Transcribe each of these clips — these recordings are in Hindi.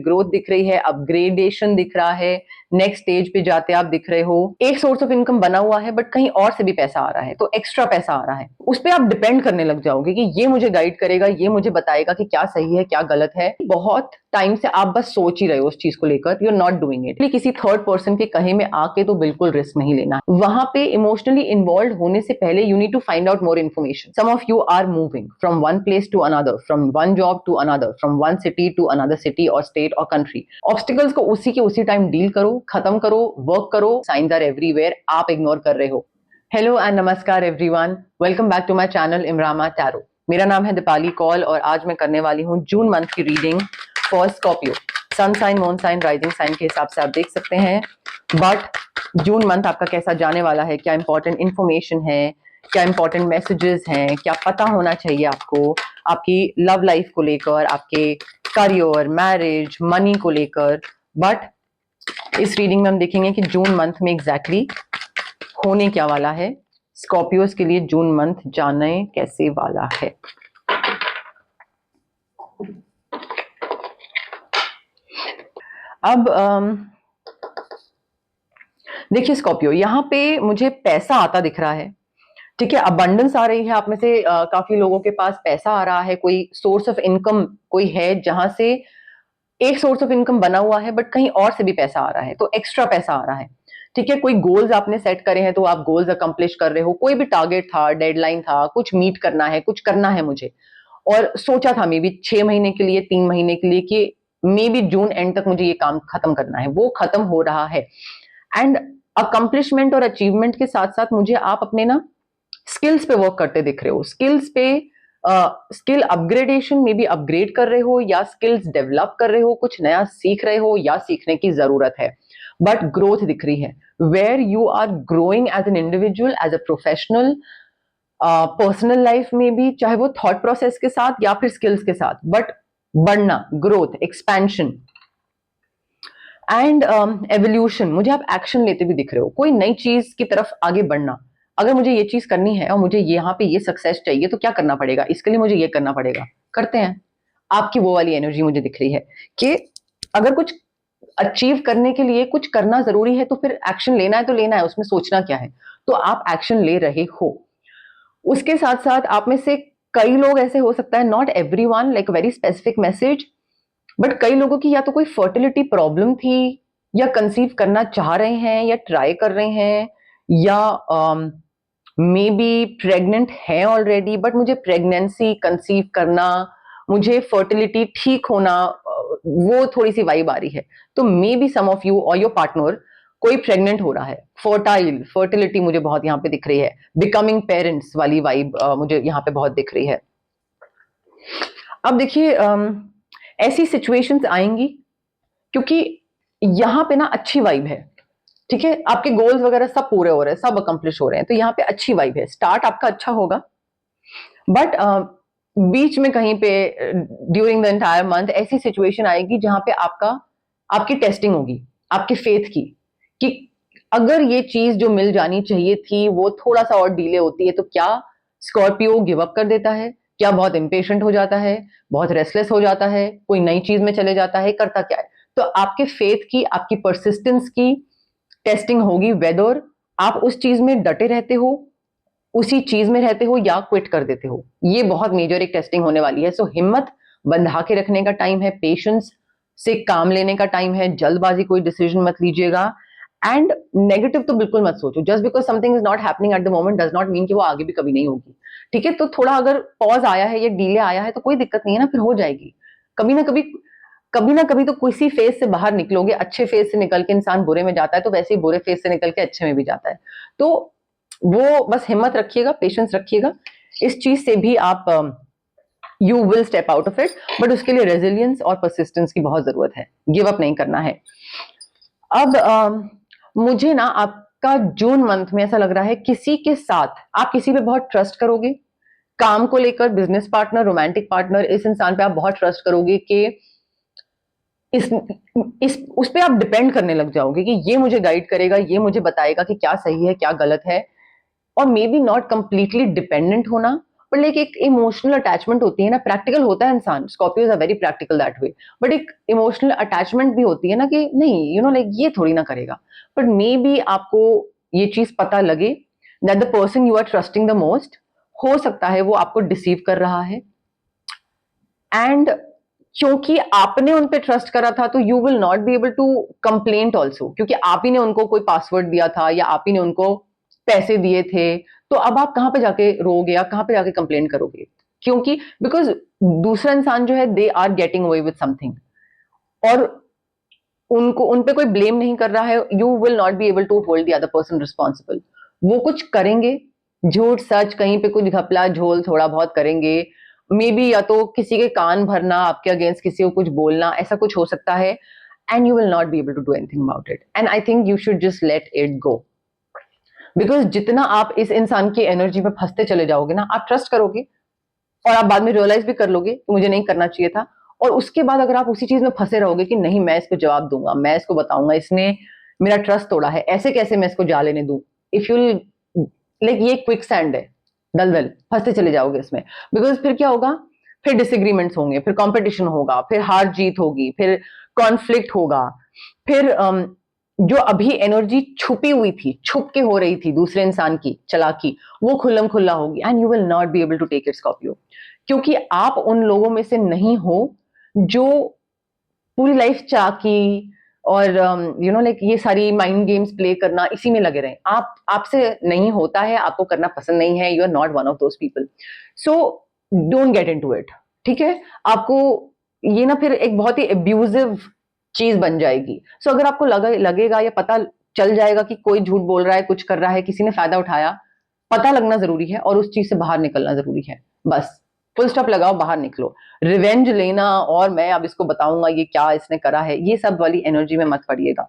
ग्रोथ दिख रही है, अपग्रेडेशन दिख रहा है, नेक्स्ट स्टेज पे जाते आप दिख रहे हो। एक सोर्स ऑफ इनकम बना हुआ है बट कहीं और से भी पैसा आ रहा है, तो एक्स्ट्रा पैसा आ रहा है, उस पर आप डिपेंड करने लग जाओगे कि ये मुझे गाइड करेगा, ये मुझे बताएगा कि क्या सही है क्या गलत है। बहुत टाइम से आप बस सोच ही रहे हो उस चीज को लेकर, you are not doing it. किसी थर्ड पर्सन के कहे में आके तो बिल्कुल रिस्क नहीं लेना। वहां पे इमोशनली इन्वॉल्व होने से पहले you need to find out more information. Some of you are moving from one place to another, from one job to another, from one city to another city और स्टेट और कंट्री। ऑब्स्टिकल्स को उसी के उसी टाइम डील करो, खत्म करो, वर्क करो। साइंस आर एवरीवेयर, आप इग्नोर कर रहे हो। हेलो एंड नमस्कार everyone, welcome back to my channel इमरामा टैरो। मेरा नाम है दीपाली कौल और आज मैं करने वाली हूँ जून मंथ की reading for Scorpio. Sun sign, moon sign, rising sign के हिसाब से आप देख सकते हैं, बट जून मंथ आपका कैसा जाने वाला है, क्या इंपॉर्टेंट इंफॉर्मेशन है, क्या इंपॉर्टेंट मैसेजेस हैं, क्या पता होना चाहिए आपको आपकी लव लाइफ को लेकर, आपके करियर, मैरिज, मनी को लेकर। बट इस रीडिंग में हम देखेंगे कि जून मंथ में एग्जैक्टली होने क्या वाला है, स्कॉर्पियोस के लिए जून मंथ जाने कैसे वाला है। अब देखिए स्कॉर्पियो, यहाँ पे मुझे पैसा आता दिख रहा है, ठीक है, अबंडेंस आ रही है। आप में से काफी लोगों के पास पैसा आ रहा है, कोई सोर्स ऑफ इनकम कोई है जहां से एक सोर्स ऑफ इनकम बना हुआ है बट कहीं और से भी पैसा आ रहा है, तो एक्स्ट्रा पैसा आ रहा है, ठीक है। कोई गोल्स आपने सेट करे हैं तो आप गोल्स अकम्प्लिश कर रहे हो, कोई भी टारगेट था, डेडलाइन था, कुछ मीट करना है, कुछ करना है मुझे, और सोचा था मे बी 6 महीने के लिए, 3 महीने के लिए कि मे बी जून एंड तक मुझे ये काम खत्म करना है, वो खत्म हो रहा है। एंड अकम्प्लिशमेंट और अचीवमेंट के साथ साथ मुझे आप अपने ना स्किल्स पे वर्क करते दिख रहे हो, स्किल्स पे स्किल अपग्रेडेशन में भी अपग्रेड कर रहे हो या स्किल्स डेवलप कर रहे हो, कुछ नया सीख रहे हो या सीखने की जरूरत है, बट ग्रोथ दिख रही है। Where you are growing as an individual, as a professional, personal life में भी, चाहे वो थॉट प्रोसेस के साथ या फिर स्किल्स के साथ, बट बढ़ना, ग्रोथ, एक्सपेंशन एंड एवोल्यूशन। मुझे आप एक्शन लेते भी दिख रहे हो, कोई नई चीज की तरफ आगे बढ़ना। अगर मुझे ये चीज करनी है और मुझे यहाँ पे ये सक्सेस चाहिए तो क्या करना पड़ेगा, इसके लिए मुझे ये करना पड़ेगा, करते हैं। आपकी वो वाली एनर्जी मुझे दिख रही है कि अगर कुछ अचीव करने के लिए कुछ करना जरूरी है तो फिर एक्शन लेना है तो लेना है, उसमें सोचना क्या है, तो आप एक्शन ले रहे हो। उसके साथ साथ आप में से कई लोग ऐसे हो सकता है, not everyone, like very specific message, but कई लोगों की या तो कोई फर्टिलिटी प्रॉब्लम थी, या कंसीव करना चाह रहे हैं या ट्राई कर रहे हैं, या मे बी प्रेग्नेंट है ऑलरेडी बट मुझे प्रेगनेंसी कंसीव करना, मुझे फर्टिलिटी ठीक होना, वो थोड़ी सी वाइब आ रही है। तो maybe some of you और योर पार्टनर कोई प्रेग्नेंट हो रहा है, फर्टाइल, फर्टिलिटी मुझे बहुत यहाँ पे दिख रही है, बिकमिंग पेरेंट्स वाली वाइब मुझे यहाँ पे बहुत दिख रही है। अब देखिए ऐसी सिचुएशंस आएंगी क्योंकि यहाँ पे ना अच्छी वाइब है, ठीक है, आपके गोल्स वगैरह सब पूरे हो रहे हैं, सब अकम्प्लिश हो रहे हैं, तो यहाँ पे अच्छी वाइब है, स्टार्ट आपका अच्छा होगा। बट बीच में कहीं पे ड्यूरिंग द एंटायर मंथ ऐसी सिचुएशन आएगी जहां पे आपकी टेस्टिंग होगी, आपकी फेथ की, कि अगर ये चीज जो मिल जानी चाहिए थी वो थोड़ा सा और डिले होती है तो क्या स्कॉर्पियो गिव अप कर देता है, क्या बहुत इंपेशेंट हो जाता है, बहुत रेस्टलेस हो जाता है, कोई नई चीज में चले जाता है, करता क्या है। तो आपके फेथ की, आपकी परसिस्टेंस की टेस्टिंग होगी, वेदर आप उस चीज में डटे रहते हो, उसी चीज में रहते हो या क्विट कर देते हो। ये बहुत मेजर एक टेस्टिंग होने वाली है। सो हिम्मत बंधा के रखने का टाइम है, पेशेंस से काम लेने का टाइम है, जल्दबाजी कोई डिसीजन मत लीजिएगा, एंड नेगेटिव तो बिल्कुल मत सोचो। Just because something is not happening at the moment does not mean कि वो आगे भी कभी नहीं होगी, ठीक है। तो थोड़ा अगर पॉज आया है या डिले आया है तो कोई दिक्कत नहीं है ना, फिर हो जाएगी। कभी ना कभी, कभी ना कभी तो किसी फेज से बाहर निकलोगे। अच्छे फेज से निकल के इंसान बुरे में जाता है, तो वैसे ही बुरे फेज से निकल के अच्छे में भी जाता है। तो वो बस हिम्मत रखिएगा, पेशेंस रखिएगा, इस चीज से भी आप you will step out of it. But उसके लिए रेजिलियंस और परसिस्टेंस की बहुत जरूरत है, गिव अप नहीं करना है। अब मुझे ना आपका जून मंथ में ऐसा लग रहा है किसी के साथ आप किसी पे बहुत ट्रस्ट करोगे, काम को लेकर, बिजनेस पार्टनर, रोमांटिक पार्टनर, इस इंसान पे आप बहुत ट्रस्ट करोगे कि इस उस पे आप डिपेंड करने लग जाओगे कि ये मुझे गाइड करेगा, ये मुझे बताएगा कि क्या सही है क्या गलत है। और maybe not completely dependent होना, बट लाइक एक इमोशनल अटैचमेंट होती है ना, प्रैक्टिकल होता है इंसान, Scorpios are very practical that way, but एक इमोशनल अटैचमेंट भी होती है ना कि नहीं लाइक ये थोड़ी ना करेगा, बट मे बी आपको ये चीज पता लगे that the person you are trusting the most, हो सकता है वो आपको डिसीव कर रहा है, एंड क्योंकि आपने उन पे ट्रस्ट करा था तो you will not be able to complaint also, क्योंकि आप ही ने उनको कोई पासवर्ड दिया था या आप ही ने उनको पैसे दिए थे, तो अब आप कहां पे जाके रोगे या कहां पे जाके कंप्लेन करोगे, क्योंकि बिकॉज दूसरा इंसान जो है they are getting away with something, और उनको उन पे कोई ब्लेम नहीं कर रहा है, you will not be able to hold the other person responsible. वो कुछ करेंगे, झूठ सच कहीं पे कुछ घपला झोल थोड़ा बहुत करेंगे, मे बी या तो किसी के कान भरना, आपके अगेंस्ट किसी को कुछ बोलना, ऐसा कुछ हो सकता है, and you will not be able to do anything about it, and I think you should just let it go, because जितना आप इस इंसान की एनर्जी में फंसते चले जाओगे ना, आप ट्रस्ट करोगे और आप बाद में रियलाइज भी कर लोगे कि मुझे नहीं करना चाहिए था, और उसके बाद अगर आप उसी चीज में फंसे रहोगे कि नहीं मैं इसको जवाब दूंगा, मैं इसको बताऊंगा, इसने मेरा ट्रस्ट तोड़ा है, ऐसे कैसे मैं इसको जा लेने दूं, इफ यू लाइक ये क्विक सैंड है, दलदल, फंसते चले जाओगे इसमें, बिकॉज फिर क्या होगा, फिर डिसएग्रीमेंट्स होंगे, फिर कंपटीशन होगा, फिर हार जीत होगी, फिर कॉन्फ्लिक्ट होगा, फिर जो अभी एनर्जी छुपी हुई थी, छुप के हो रही थी दूसरे इंसान की चालाकी, वो खुल्लम खुल्ला होगी, and you will not be able to take it Scorpio, क्योंकि आप उन लोगों में से नहीं हो जो पूरी लाइफ चाकी और लाइक ये सारी माइंड गेम्स प्ले करना इसी में लगे रहे, आप आपसे नहीं होता है, आपको करना पसंद नहीं है, you are not one of those people, so don't get into it, ठीक है, आपको ये ना फिर एक बहुत ही एब्यूजिव चीज बन जाएगी, सो अगर आपको लगेगा या पता चल जाएगा कि कोई झूठ बोल रहा है, कुछ कर रहा है, किसी ने फायदा उठाया, पता लगना जरूरी है और उस चीज से बाहर निकलना जरूरी है, बस फुल स्टॉप लगाओ, बाहर निकलो, रिवेंज लेना और मैं अब इसको बताऊंगा ये क्या इसने करा है, ये सब वाली एनर्जी में मत पड़िएगा,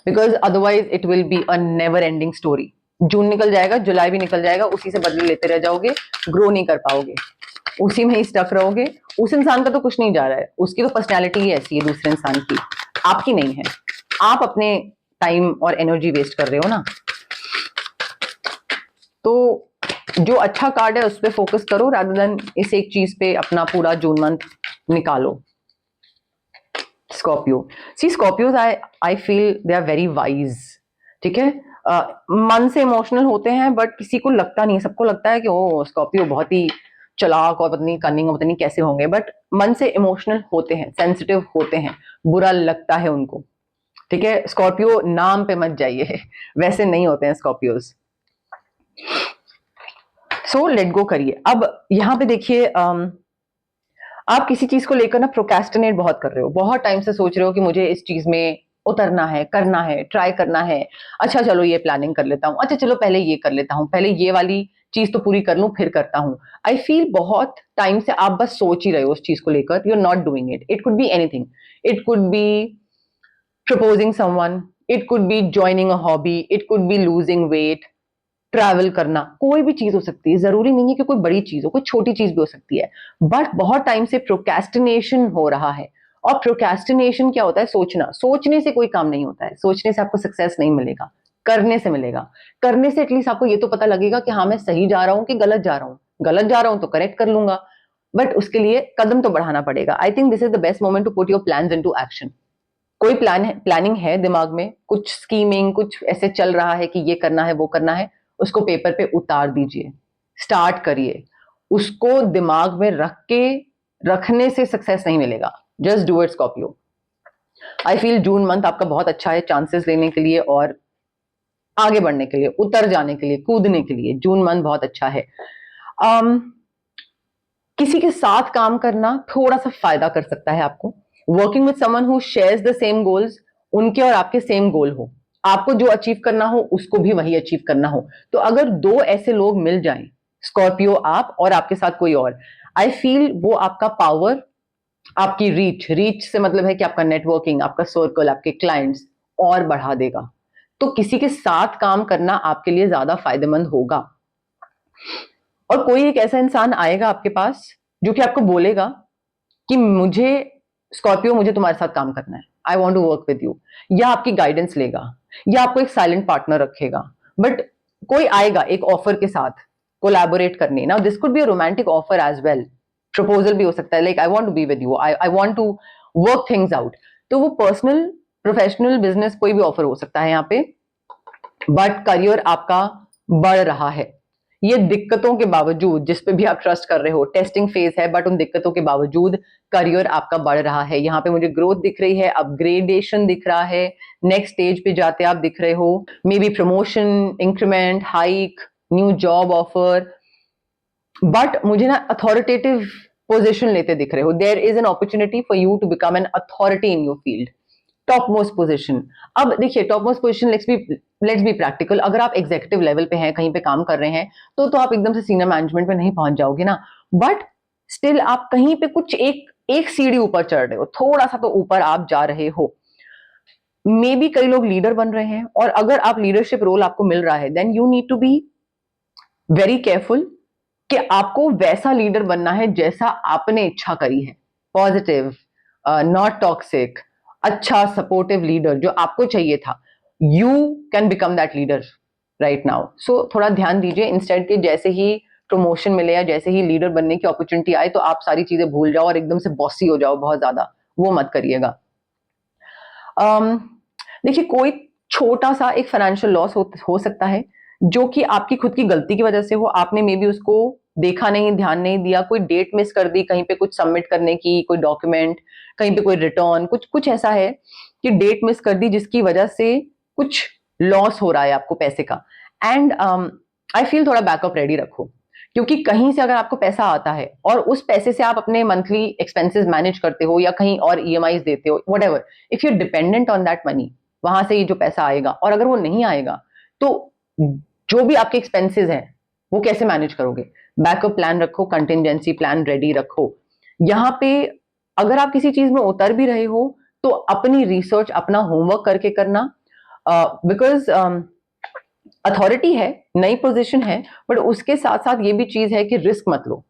because otherwise it will be a never ending story, जून निकल जाएगा, जुलाई भी निकल जाएगा, उसी से बदले लेते रह जाओगे, ग्रो नहीं कर पाओगे, उसी में ही स्टक रहोगे, उस इंसान का तो कुछ नहीं जा रहा है, उसकी तो पर्सनैलिटी ही ऐसी है दूसरे इंसान की, आपकी नहीं है, आप अपने टाइम और एनर्जी वेस्ट कर रहे हो ना, तो जो अच्छा कार्ड है उस पर फोकस करो रादर देन इस एक चीज पे अपना पूरा जून मंथ निकालो। Scorpio, see Scorpios I feel they are very wise, ठीक है, मन से इमोशनल होते हैं, बट किसी को लगता नहीं, सबको लगता है कि ओ स्कॉर्पियो बहुत ही चलाक और पता नहीं कनिंग पता नहीं कैसे होंगे, बट मन से इमोशनल होते हैं, सेंसिटिव होते हैं, बुरा लगता है उनको, ठीक है, स्कॉर्पियो नाम पे मत जाइए, वैसे नहीं होते हैं स्कॉर्पियोज, सो लेट गो करिए। अब यहां पे देखिए, आप किसी चीज को लेकर ना प्रोक्रेस्टिनेट बहुत कर रहे हो, बहुत टाइम से सोच रहे हो कि मुझे इस चीज में उतरना है, करना है, ट्राई करना है, अच्छा चलो ये प्लानिंग कर लेता हूँ, अच्छा चलो पहले ये कर लेता हूँ, पहले ये वाली चीज तो पूरी कर लूं फिर करता हूँ, आई फील बहुत टाइम से आप बस सोच ही रहे हो उस चीज को लेकर, you are not doing it, it could be anything, it could be proposing someone, it could be joining a hobby, it could be losing weight, travel करना, कोई भी चीज हो सकती है, जरूरी नहीं है कि कोई बड़ी चीज हो, कोई छोटी चीज भी हो सकती है, बट बहुत टाइम से प्रोक्रेस्टिनेशन हो रहा है, और प्रोक्रेस्टिनेशन क्या होता है, सोचना, सोचने से कोई काम नहीं होता है, सोचने से आपको सक्सेस नहीं मिलेगा, करने से मिलेगा, करने से एटलीस्ट आपको ये तो पता लगेगा कि हाँ मैं सही जा रहा हूँ कि गलत जा रहा हूँ, गलत जा रहा हूँ तो करेक्ट कर लूंगा, बट उसके लिए कदम तो बढ़ाना पड़ेगा, I think this is the best moment to put your plans into action, कोई प्लानिंग है दिमाग में, कुछ स्कीमिंग कुछ ऐसे चल रहा है कि ये करना है वो करना है, उसको पेपर पे उतार दीजिए, स्टार्ट करिए, उसको दिमाग में रखने से सक्सेस नहीं मिलेगा, just do it Scorpio. I feel June month आपका बहुत अच्छा है चांसेस लेने के लिए और आगे बढ़ने के लिए, उतर जाने के लिए, कूदने के लिए, जून मंथ बहुत अच्छा है। किसी के साथ काम करना थोड़ा सा फायदा कर सकता है आपको, working with someone who shares the same goals, उनके और आपके सेम गोल हो, आपको जो अचीव करना हो उसको भी वही अचीव करना हो, तो अगर दो ऐसे लोग मिल जाएं, स्कॉर्पियो आप और आपके साथ कोई और, आई फील वो आपका पावर, आपकी रीच से मतलब है कि आपका नेटवर्किंग, आपका सर्कल, आपके क्लाइंट्स और बढ़ा देगा, तो किसी के साथ काम करना आपके लिए ज्यादा फायदेमंद होगा, और कोई एक ऐसा इंसान आएगा आपके पास जो कि आपको बोलेगा कि मुझे स्कॉर्पियो, मुझे तुम्हारे साथ काम करना है, I want to work with you, या आपकी गाइडेंस लेगा, या आपको एक साइलेंट पार्टनर रखेगा, बट कोई आएगा एक ऑफर के साथ, कोलैबोरेट करने। Now this could be a romantic offer as well, proposal भी हो सकता है, like I want to be with you, I want to work things out. तो वो पर्सनल, प्रोफेशनल, बिजनेस कोई भी ऑफर हो सकता है यहाँ पे, बट करियर आपका बढ़ रहा है। ये दिक्कतों के बावजूद, जिस पे भी आप ट्रस्ट कर रहे हो, टेस्टिंग फेज है, बट उन दिक्कतों के बावजूद करियर आपका बढ़ रहा है। यहाँ पे मुझे ग्रोथ दिख रही है, अपग्रेडेशन दिख रहा है, नेक्स्ट स्टेज पे जाते आप दिख रहे हो, maybe promotion, increment, hike, new job offer, but मुझे ना अथॉरिटेटिव पोजिशन लेते दिख रहे हो। There is an opportunity for you to become an authority in your field, top most position. अब देखिए, top most position, let's be practical, अगर आप एग्जीक्यूटिव लेवल पे हैं, कहीं पे काम कर रहे हैं, तो आप एकदम से सीनियर मैनेजमेंट पे नहीं पहुंच जाओगे ना, बट स्टिल आप कहीं पे कुछ एक सीढ़ी ऊपर चढ़ रहे हो, थोड़ा सा तो ऊपर आप जा रहे हो। मे बी कई लोग लीडर बन रहे हैं, और अगर आप लीडरशिप रोल आपको मिल रहा है, then you need to be very careful कि आपको वैसा लीडर बनना है जैसा आपने इच्छा करी है, पॉजिटिव, नॉट टॉक्सिक, अच्छा सपोर्टिव लीडर जो आपको चाहिए था। You can become that leader right now. So थोड़ा ध्यान दीजिए, इंस्टेड के जैसे ही प्रमोशन मिले या जैसे ही लीडर बनने की अपॉर्चुनिटी आए तो आप सारी चीजें भूल जाओ और एकदम से बॉसी हो जाओ बहुत ज्यादा, वो मत करिएगा। देखिए, कोई छोटा सा एक फाइनेंशियल लॉस हो सकता है जो कि आपकी खुद की गलती की वजह से हो, आपने मे बी उसको देखा नहीं, ध्यान नहीं दिया, कोई डेट मिस कर दी कहीं पे कुछ सबमिट करने की, कोई डॉक्यूमेंट, कहीं पे कोई रिटर्न, कुछ ऐसा है कि डेट मिस कर दी जिसकी वजह से कुछ लॉस हो रहा है आपको पैसे का। एंड आई फील थोड़ा बैकअप रेडी रखो, क्योंकि कहीं से अगर आपको पैसा आता है और उस पैसे से आप अपने मंथली एक्सपेंसेस मैनेज करते हो या कहीं और ईएमआईज देते हो, what ever, if you dependent on that money, वहां से ये जो पैसा आएगा, और अगर वो नहीं आएगा तो जो भी आपके एक्सपेंसेस हैं वो कैसे मैनेज करोगे? बैकअप प्लान रखो, कंटिजेंसी प्लान रेडी रखो। यहाँ पे अगर आप किसी चीज में उतर भी रहे हो तो अपनी रिसर्च, अपना होमवर्क करके करना, बिकॉज अथॉरिटी है, नई पोजीशन है, बट उसके साथ साथ ये भी चीज है कि रिस्क मत लो,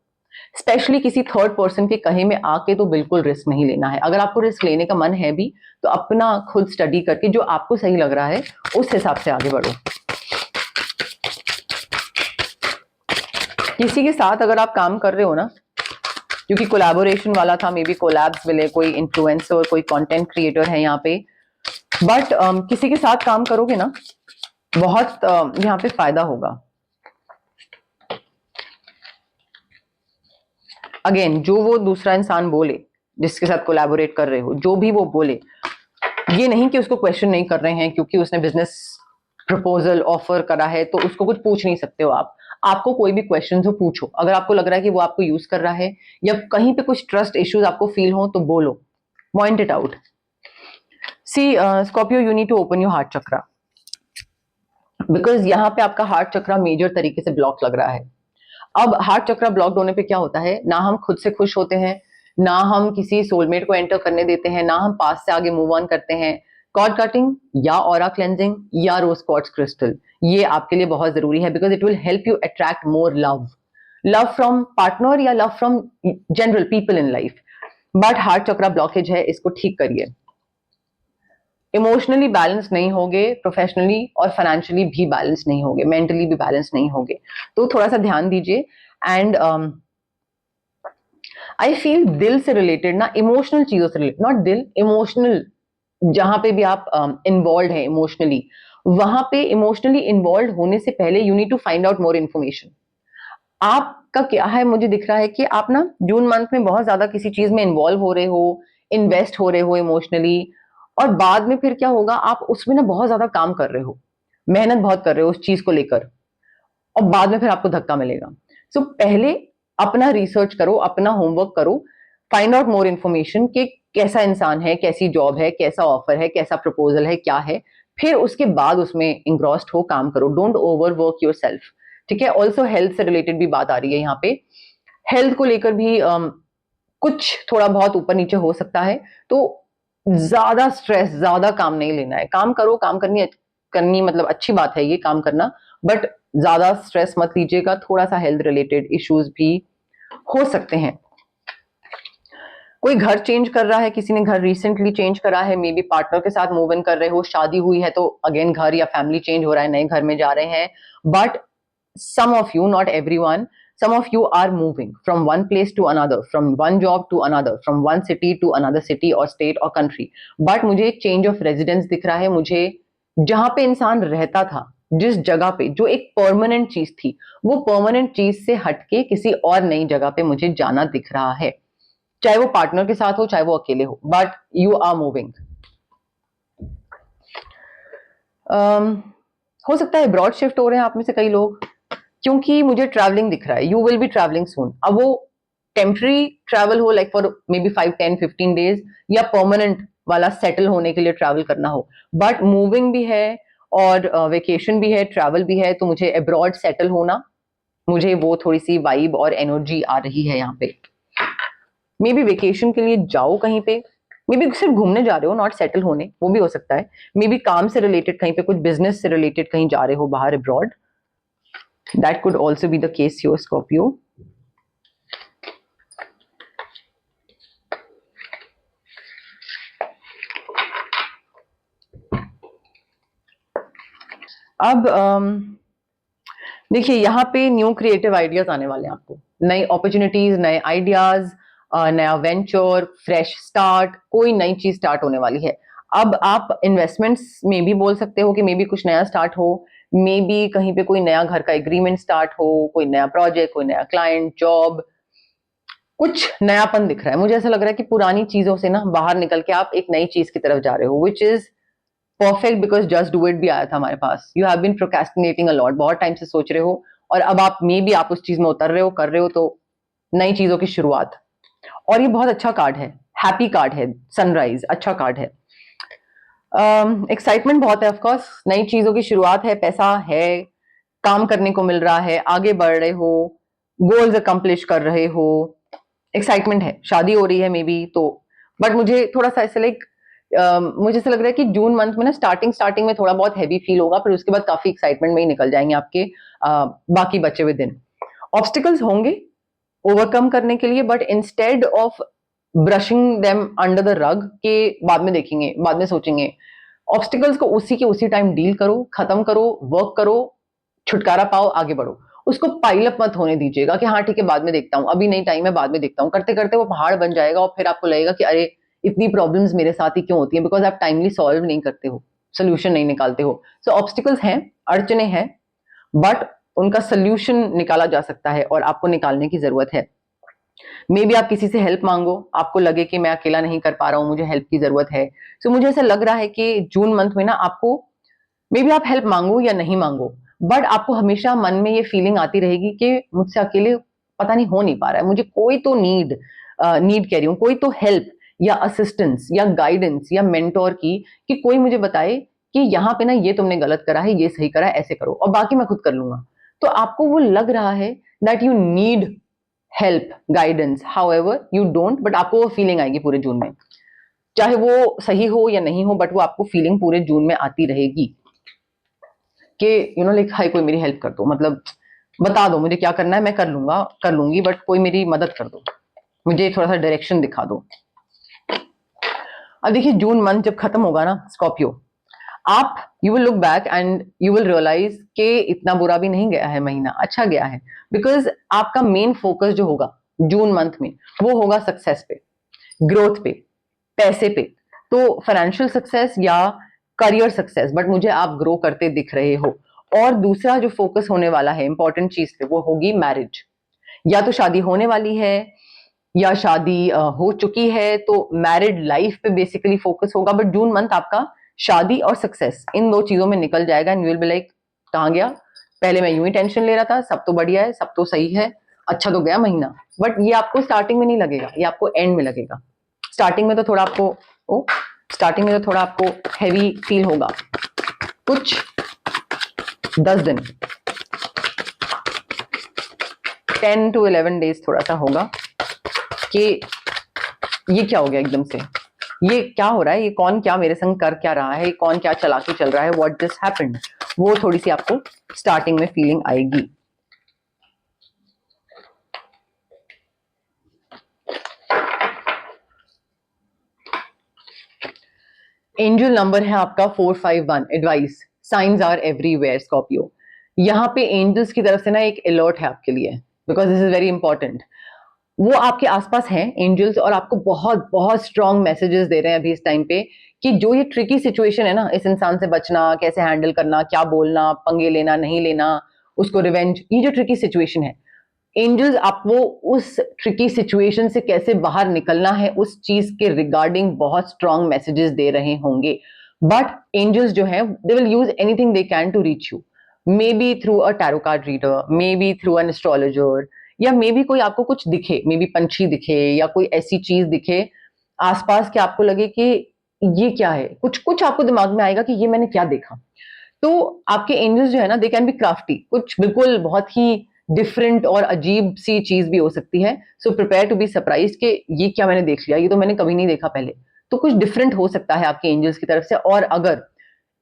स्पेशली किसी थर्ड पर्सन के कहे में आके तो बिल्कुल रिस्क नहीं लेना है। अगर आपको रिस्क लेने का मन है भी तो अपना खुद स्टडी करके जो आपको सही लग रहा है उस हिसाब से आगे बढ़ो। किसी के साथ अगर आप काम कर रहे हो ना, क्योंकि कोलैबोरेशन वाला था, मे बी कोलैब्स मिले, कोई इन्फ्लुएंसर, कोई कंटेंट क्रिएटर है यहाँ पे, बट किसी के साथ काम करोगे ना, बहुत यहाँ पे फायदा होगा। अगेन, जो वो दूसरा इंसान बोले जिसके साथ कोलैबोरेट कर रहे हो, जो भी वो बोले, ये नहीं कि उसको क्वेश्चन नहीं कर रहे हैं क्योंकि उसने बिजनेस प्रपोजल ऑफर करा है तो उसको कुछ पूछ नहीं सकते हो आप। आपको कोई भी क्वेश्चन हो पूछो, अगर आपको लग रहा है कि वो आपको यूज कर रहा है या कहीं पे कुछ ट्रस्ट इश्यूज आपको फील हो तो बोलो, point it out. See Scorpio, you need to open your heart chakra, because यहाँ पे आपका हार्ट चक्रा मेजर तरीके से ब्लॉक लग रहा है। अब हार्ट चक्रा ब्लॉक होने पे क्या होता है, ना हम खुद से खुश होते हैं, ना हम किसी सोलमेट को एंटर करने देते हैं, ना हम पास से आगे मूव ऑन करते हैं। कॉर्ड कटिंग या ऑरा क्लेंजिंग या रोज क्वार्ट्ज क्रिस्टल, ये आपके लिए बहुत जरूरी है, because it will help you attract more love, love from partner या love from general people in life. But heart chakra blockage है, इसको ठीक करिए। इमोशनली बैलेंस नहीं होगे, प्रोफेशनली और फाइनेंशियली भी बैलेंस नहीं होगे, मेंटली भी बैलेंस नहीं होगे, तो थोड़ा सा ध्यान दीजिए। एंड आई फील दिल से रिलेटेड ना, इमोशनल चीजों से रिलेटेड, नॉट दिल, इमोशनल, जहां पे भी आप इन्वॉल्व है इमोशनली, वहां पे इमोशनली इन्वॉल्व होने से पहले you need to find out more information. आपका क्या है, मुझे दिख रहा है कि आप ना जून मंथ में बहुत ज्यादा किसी चीज में इन्वॉल्व हो रहे हो, इन्वेस्ट हो रहे हो इमोशनली, और बाद में फिर क्या होगा, आप उसमें ना बहुत ज्यादा काम कर रहे हो, मेहनत बहुत कर रहे हो उस चीज को लेकर, और बाद में फिर आपको धक्का मिलेगा। सो पहले अपना रिसर्च करो, अपना होमवर्क करो, फाइंड आउट मोर इन्फॉर्मेशन कि कैसा इंसान है, कैसी जॉब है, कैसा ऑफर है, कैसा प्रपोजल है, क्या है, फिर उसके बाद उसमें इंग्रॉस्ड हो, काम करो, don't over work your self. ठीक है। ऑल्सो हेल्थ से रिलेटेड भी बात आ रही है यहाँ पे, हेल्थ को लेकर भी कुछ थोड़ा बहुत ऊपर नीचे हो सकता है, तो ज्यादा स्ट्रेस, ज्यादा काम नहीं लेना है। काम करो, काम करनी मतलब अच्छी बात है ये काम करना, बट ज्यादा स्ट्रेस मत लीजिएगा, थोड़ा सा हेल्थ रिलेटेड इश्यूज भी हो सकते हैं। कोई घर चेंज कर रहा है, किसी ने घर रिसेंटली चेंज करा है, मे बी पार्टनर के साथ मूव इन कर रहे हो, शादी हुई है तो अगेन घर या फैमिली चेंज हो रहा है, नए घर में जा रहे हैं, but some of you, not everyone, some of you are moving from one place to another, from one job to another, from one city to another city or state or country. But मुझे एक चेंज ऑफ रेजिडेंस दिख रहा है. मुझे जहां पे इंसान रहता था, जिस जगह पे जो एक परमानेंट चीज थी, वो परमानेंट चीज से हटके किसी और नई जगह पे मुझे जाना दिख रहा है. चाहे वो पार्टनर के साथ हो, चाहे वो अकेले हो, बट यू आर मूविंग. हो सकता है अब्रॉड शिफ्ट हो रहे हैं आप में से कई लोग, क्योंकि मुझे ट्रैवलिंग दिख रहा है. यू विल बी ट्रैवलिंग सून. अब वो टेम्पररी ट्रैवल हो, like for may be 5, 10, 15 days, या परमानेंट वाला सेटल होने के लिए ट्रैवल करना हो. बट मूविंग भी है और वेकेशन भी है, ट्रैवल भी है. तो मुझे अब्रॉड सेटल होना, मुझे वो थोड़ी सी वाइब और एनर्जी आ रही है यहाँ पे. मे बी वेकेशन के लिए जाओ कहीं पे, मे बी सिर्फ घूमने जा रहे हो, नॉट सेटल होने, वो भी हो सकता है. मे बी काम से रिलेटेड कहीं पे, कुछ बिजनेस से रिलेटेड कहीं जा रहे हो बाहर abroad. That could also be the case your Scorpio. अब देखिए, यहाँ पे न्यू क्रिएटिव आइडियाज आने वाले हैं आपको, नई अपॉर्चुनिटीज, नए आइडियाज, नया वेंचर, फ्रेश स्टार्ट, कोई नई चीज स्टार्ट होने वाली है. अब आप इन्वेस्टमेंट्स में भी बोल सकते हो कि मे बी कुछ नया स्टार्ट हो, मे बी कहीं पे कोई नया घर का एग्रीमेंट स्टार्ट हो, कोई नया प्रोजेक्ट, कोई नया क्लाइंट, जॉब, कुछ नयापन दिख रहा है. मुझे ऐसा लग रहा है कि पुरानी चीजों से ना बाहर निकल के आप एक नई चीज की तरफ जा रहे हो, which is perfect, because just do it भी आया था हमारे पास. You have been procrastinating a lot, बहुत टाइम से सोच रहे हो, और अब आप मे बी आप उस चीज में उतर रहे हो, कर रहे हो. तो नई चीजों की शुरुआत. और ये बहुत अच्छा कार्ड है, हैप्पी कार्ड है, सनराइज, अच्छा कार्ड है. एक्साइटमेंट बहुत है, ऑफकोर्स, नई चीजों की शुरुआत है, पैसा है, काम करने को मिल रहा है, आगे बढ़ रहे हो, गोल्स अकम्प्लिश कर रहे हो, एक्साइटमेंट है, शादी हो रही है मे बी. तो बट मुझे थोड़ा सा ऐसे लाइक मुझे ऐसा लग रहा है कि जून मंथ में ना स्टार्टिंग में थोड़ा बहुत हैवी फील होगा, फिर उसके बाद काफी एक्साइटमेंट में ही निकल जाएंगे आपके बाकी बचे हुए दिन. ऑब्स्टिकल्स होंगे ओवरकम करने के लिए, but instead of brushing them under the rug के बाद में देखेंगे, बाद में सोचेंगे, ऑब्स्टिकल्स को उसी के उसी टाइम डील करो, खत्म करो, वर्क करो, छुटकारा पाओ, आगे बढ़ो. उसको पाइल अप मत होने दीजिएगा कि हाँ ठीक है बाद में देखता हूँ, अभी नहीं टाइम है, बाद में देखता हूँ. करते करते वो पहाड़ बन जाएगा और फिर आपको लगेगा कि अरे इतनी प्रॉब्लम्स मेरे साथ ही क्यों होती है, बिकॉज आप टाइमली सॉल्व नहीं करते हो, सोल्यूशन नहीं निकालते हो. सो ऑब्स्टिकल्स हैं, अड़चने हैं, बट उनका सोल्यूशन निकाला जा सकता है और आपको निकालने की जरूरत है. मे बी आप किसी से हेल्प मांगो, आपको लगे कि मैं अकेला नहीं कर पा रहा हूँ, मुझे हेल्प की जरूरत है. सो मुझे ऐसा लग रहा है कि जून मंथ में ना आपको, मे बी आप हेल्प मांगो या नहीं मांगो, बट आपको हमेशा मन में ये फीलिंग आती रहेगी कि मुझसे अकेले पता नहीं हो नहीं पा रहा है, मुझे कोई तो नीड कह रही हूँ, कोई तो हेल्प या असिस्टेंस या गाइडेंस या मेंटोर की, कि कोई मुझे बताए कि यहाँ पे ना ये तुमने गलत करा है, ये सही करा है, ऐसे करो, और बाकी मैं खुद कर लूंगा. तो आपको वो लग रहा है that you need help, guidance, however you don't, but आपको वो फीलिंग आएगी पूरे जून में, चाहे वो सही हो या नहीं हो, बट वो आपको फीलिंग पूरे जून में आती रहेगी कि यू नो लाइक हाय कोई मेरी हेल्प कर दो, मतलब बता दो मुझे क्या करना है, मैं कर लूंगा, कर लूंगी, बट कोई मेरी मदद कर दो, मुझे थोड़ा सा डायरेक्शन दिखा दो. अब देखिए, जून मंथ जब खत्म होगा ना स्कॉर्पियो, आप you will look back and you will realise कि इतना बुरा भी नहीं गया है महीना, अच्छा गया है. बिकॉज आपका मेन फोकस जो होगा जून मंथ में, वो होगा सक्सेस पे, ग्रोथ पे, पैसे पे. तो फाइनेंशियल सक्सेस या करियर सक्सेस, बट मुझे आप ग्रो करते दिख रहे हो. और दूसरा जो फोकस होने वाला है इंपॉर्टेंट चीज पे, वो होगी मैरिज. या तो शादी होने वाली है या शादी हो चुकी है, तो मैरिड लाइफ पे बेसिकली फोकस होगा. बट जून मंथ आपका शादी और सक्सेस इन दो चीजों में निकल जाएगा, and you will be like कहाँ गया, पहले मैं यूं ही टेंशन ले रहा था, सब तो बढ़िया है, सब तो सही है, अच्छा तो गया महीना. बट ये आपको स्टार्टिंग में नहीं लगेगा, ये आपको एंड में लगेगा. स्टार्टिंग में तो थोड़ा आपको स्टार्टिंग में तो थोड़ा आपको हैवी फील होगा, कुछ 10 दिन, 10 to 11 days थोड़ा सा होगा कि ये क्या हो गया एकदम से, ये क्या हो रहा है, ये कौन क्या मेरे संग कर क्या रहा है, कौन क्या चला के चल रहा है, व्हाट दिस हैपेंड, वो थोड़ी सी आपको स्टार्टिंग में फीलिंग आएगी. एंजल नंबर है आपका 451. Advice, signs are everywhere Scorpio. यहाँ पे एंजल्स की तरफ से ना एक अलर्ट है आपके लिए, because this is very important. वो आपके आसपास हैं एंजल्स, और आपको बहुत बहुत स्ट्रॉन्ग मैसेजेस दे रहे हैं अभी इस टाइम पे कि जो ये ट्रिकी सिचुएशन है ना, इस इंसान से बचना, कैसे हैंडल करना, क्या बोलना, पंगे लेना नहीं लेना, उसको रिवेंज, ये जो ट्रिकी सिचुएशन है, एंजल्स आपको उस ट्रिकी सिचुएशन से कैसे बाहर निकलना है उस चीज के रिगार्डिंग बहुत स्ट्रॉन्ग मैसेजेस दे रहे होंगे। बट एंजल्स जो है they will use anything they can to reach you, maybe through a tarot card reader, maybe through an astrologer, या मे बी कोई आपको कुछ दिखे, मे बी पंछी दिखे या कोई ऐसी चीज दिखे आसपास कि आपको लगे कि ये क्या है, कुछ कुछ आपको दिमाग में आएगा कि ये मैंने क्या देखा। तो आपके एंजल्स जो है ना, दे कैन बी क्राफ्टी, कुछ बिल्कुल बहुत ही डिफरेंट और अजीब सी चीज भी हो सकती है। So prepare to be surprise कि ये क्या मैंने देख लिया, ये तो मैंने कभी नहीं देखा पहले। तो कुछ डिफरेंट हो सकता है आपके एंजल्स की तरफ से। और अगर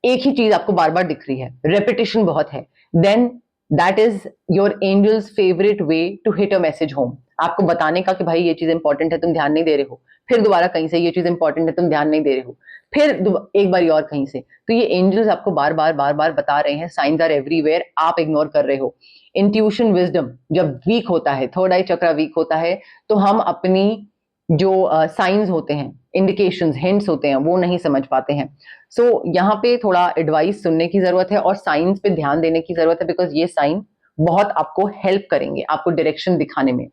एक ही चीज आपको बार बार दिख रही है, रेपिटेशन बहुत है, then that is your angels favourite way to hit a message home, आपको बताने का कि भाई ये चीज इंपॉर्टेंट है, तुम ध्यान नहीं दे रहे हो। फिर दोबारा कहीं से ये चीज इंपॉर्टेंट है, तुम ध्यान नहीं दे रहे हो। फिर एक बार और कहीं से। तो ये एंजल्स आपको बार बार बार बार बता रहे हैं, साइंस आर एवरीवेयर, आप इग्नोर कर रहे हो। इंट्यूशन विजडम जब वीक होता है, थर्ड आई चक्रा वीक होता है, तो हम अपनी जो साइंस होते हैं, इंडिकेशंस, हिंट्स होते हैं, वो नहीं समझ पाते हैं। सो यहाँ पे थोड़ा एडवाइस सुनने की जरूरत है और साइंस पे ध्यान देने की जरूरत है, बिकॉज ये साइन बहुत आपको हेल्प करेंगे, आपको डायरेक्शन दिखाने में।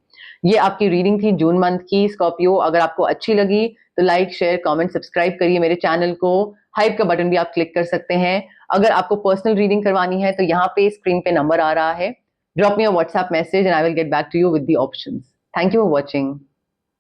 ये आपकी रीडिंग थी जून मंथ की स्कॉर्पियो। अगर आपको अच्छी लगी तो लाइक, शेयर, कमेंट, सब्सक्राइब करिए मेरे चैनल को। हाइप का बटन भी आप क्लिक कर सकते हैं। अगर आपको पर्सनल रीडिंग करवानी है तो यहाँ पे स्क्रीन पे नंबर आ रहा है, drop me a WhatsApp message and I will get back to you with the options. Thank you for watching.